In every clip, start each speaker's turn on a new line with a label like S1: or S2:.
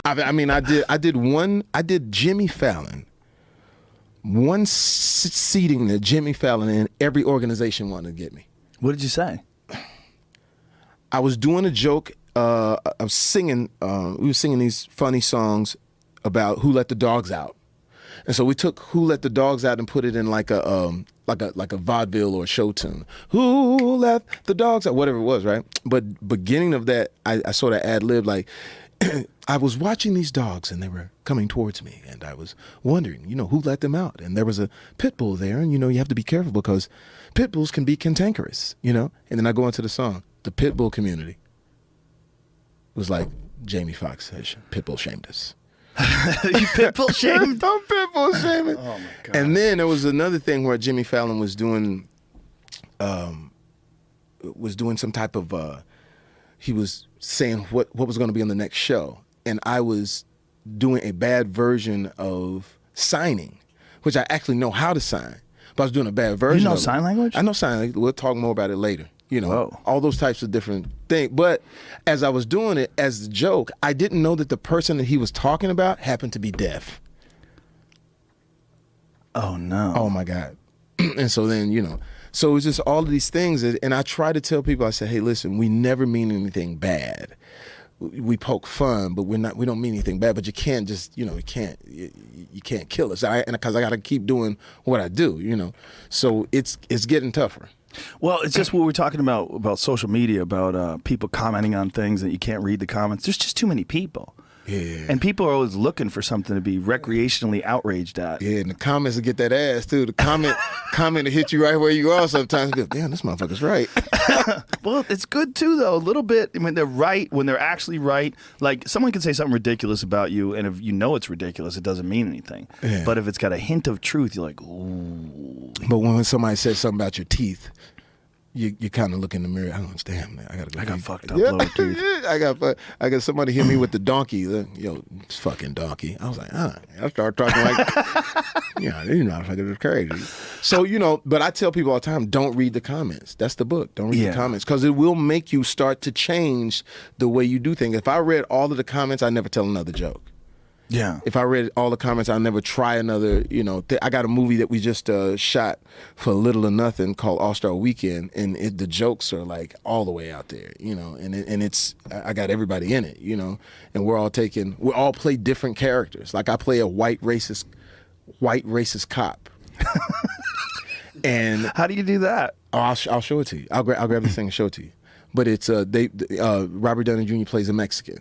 S1: I did Jimmy Fallon. One seating that Jimmy Fallon and every organization wanted to get me.
S2: What did you say?
S1: I was doing a joke. I was singing. We were singing these funny songs about who let the dogs out, and so we took "Who Let the Dogs Out" and put it in like a vaudeville or a show tune. Who let the dogs out? Whatever it was, right? But beginning of that, I sort of ad-libbed like. I was watching these dogs and they were coming towards me and I was wondering, who let them out? And there was a pit bull there and, you have to be careful because pit bulls can be cantankerous, And then I go into the song, the pit bull community. It was like Jamie Foxx said, pit bull shamed us.
S2: You pit bull shamed?
S1: I'm pit bull shaming.
S2: Oh my God.
S1: And then there was another thing where Jimmy Fallon was doing some type of, he was saying what was going to be on the next show. And I was doing a bad version of signing, which I actually know how to sign. But I was doing a bad version.
S2: You know sign language?
S1: I know sign language. We'll talk more about it later.
S2: Whoa.
S1: All those types of different things. But as I was doing it as a joke, I didn't know that the person that he was talking about happened to be deaf.
S2: Oh, no.
S1: Oh, my God. And so then, so it's just all of these things. And I try to tell people, I say, hey, listen, we never mean anything bad. We poke fun, but we don't mean anything bad. But you can't just, you can't kill us. Because I got to keep doing what I do, So it's getting tougher.
S2: Well, it's just what we're talking about social media, about people commenting on things that you can't read the comments. There's just too many people.
S1: Yeah.
S2: And people are always looking for something to be recreationally outraged at.
S1: Yeah, and the comments will get that ass too. The comment will hit you right where you are sometimes. You go, damn, this motherfucker's right.
S2: Well, it's good too, though, a little bit. I mean, they're right when they're actually right. Like, someone can say something ridiculous about you, and if you know it's ridiculous, it doesn't mean anything. Yeah. But if it's got a hint of truth, you're like, ooh.
S1: But when somebody says something about your teeth, you kind of look in the mirror. I don't understand, man. I got
S2: fucked up lower teeth.
S1: I got somebody hit me with the donkey. Yo, fucking donkey. I was like, I started talking like, it's crazy. So, but I tell people all the time, don't read the comments. That's the book. Don't read the comments because it will make you start to change the way you do things. If I read all of the comments, I'd never tell another joke.
S2: Yeah.
S1: If I read all the comments, I'll never try another, I got a movie that we just shot for Little or Nothing called All-Star Weekend, and the jokes are like all the way out there, and it's, I got everybody in it, and we all play different characters. Like I play a white racist cop. And
S2: how do you do that?
S1: Oh, I'll show it to you. I'll grab this thing and show it to you. But it's, Robert Downey Jr. plays a Mexican.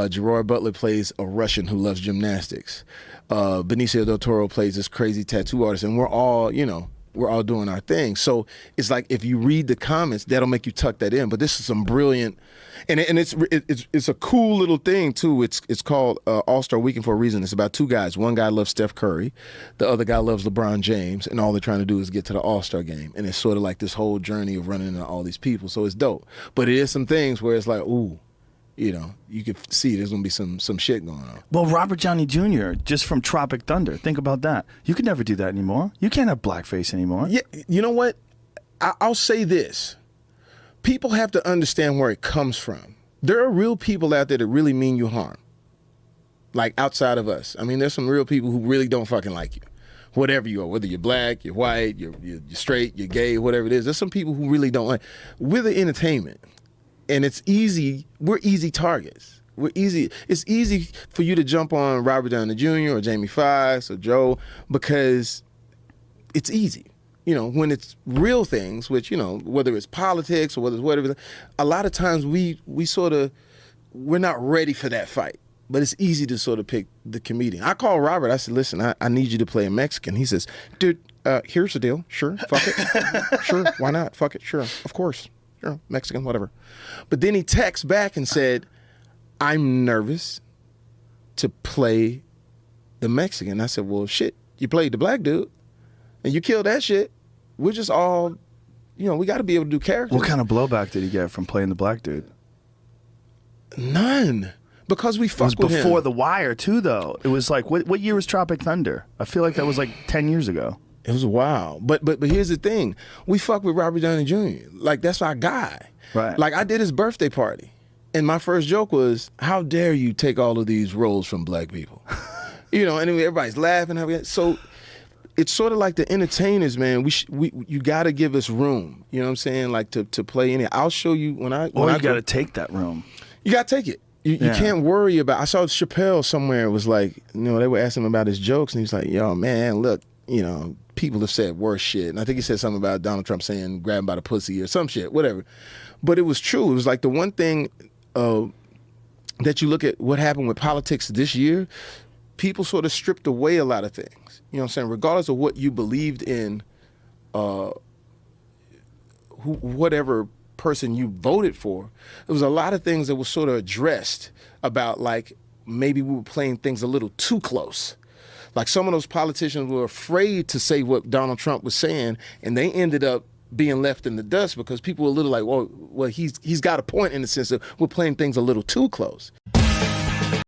S1: Gerard Butler plays a Russian who loves gymnastics. Benicio del Toro plays this crazy tattoo artist, and we're all doing our thing. So it's like if you read the comments, that'll make you tuck that in. But this is some brilliant, and it's a cool little thing too. It's called All-Star Weekend for a reason. It's about two guys. One guy loves Steph Curry, the other guy loves LeBron James, and all they're trying to do is get to the All-Star game. And it's sort of like this whole journey of running into all these people. So it's dope. But it is some things where it's like, ooh. You can see there's going to be some shit going on.
S2: Well, Robert Downey Jr., just from Tropic Thunder, think about that. You could never do that anymore. You can't have blackface anymore.
S1: Yeah, you know what? I'll say this. People have to understand where it comes from. There are real people out there that really mean you harm. Like outside of us. I mean, there's some real people who really don't fucking like you. Whatever you are, whether you're black, you're white, you're straight, you're gay, whatever it is. There's some people who really don't like. We're the entertainment. And it's easy. We're easy targets. It's easy for you to jump on Robert Downey Jr. or Jamie Foxx or Joe because it's easy. When it's real things, which, whether it's politics or whether it's whatever, a lot of times we're not ready for that fight. But it's easy to sort of pick the comedian. I called Robert. I said, listen, I need you to play a Mexican. He says, dude, here's the deal. Sure, fuck it. Sure, why not? Fuck it, sure, of course. Sure, Mexican, whatever. But then he texts back and said, I'm nervous to play the Mexican. I said, well, shit, you played the black dude and you killed that shit. We're just all, we got to be able to do characters.
S2: What kind of blowback did he get from playing the black dude?
S1: None. Because we fucked with him.
S2: It was before The Wire, too, though. It was like, what year was Tropic Thunder? I feel like that was like 10 years ago.
S1: It was wild. But here's the thing. We fuck with Robert Downey Jr. Like, that's our guy.
S2: Right.
S1: Like, I did his birthday party. And my first joke was, how dare you take all of these roles from black people? You know, and everybody's laughing. So it's sort of like the entertainers, man. You got to give us room. You know what I'm saying? Like to play in it. I'll show you when I
S2: you got to take that room.
S1: You got to take it. You can't worry about. I saw Chappelle somewhere. It was like, you know, they were asking him about his jokes, and he's like, yo, man, look, you know, people have said worse shit. And I think he said something about Donald Trump saying grab him by the pussy or some shit, whatever. But it was true. It was like the one thing that you look at what happened with politics this year, people sort of stripped away a lot of things. You know what I'm saying? Regardless of what you believed in, whatever person you voted for, there was a lot of things that were sort of addressed about, like, maybe we were playing things a little too close. Like some of those politicians were afraid to say what Donald Trump was saying, and they ended up being left in the dust because people were a little like, well, he's got a point in the sense that we're playing things a little too close.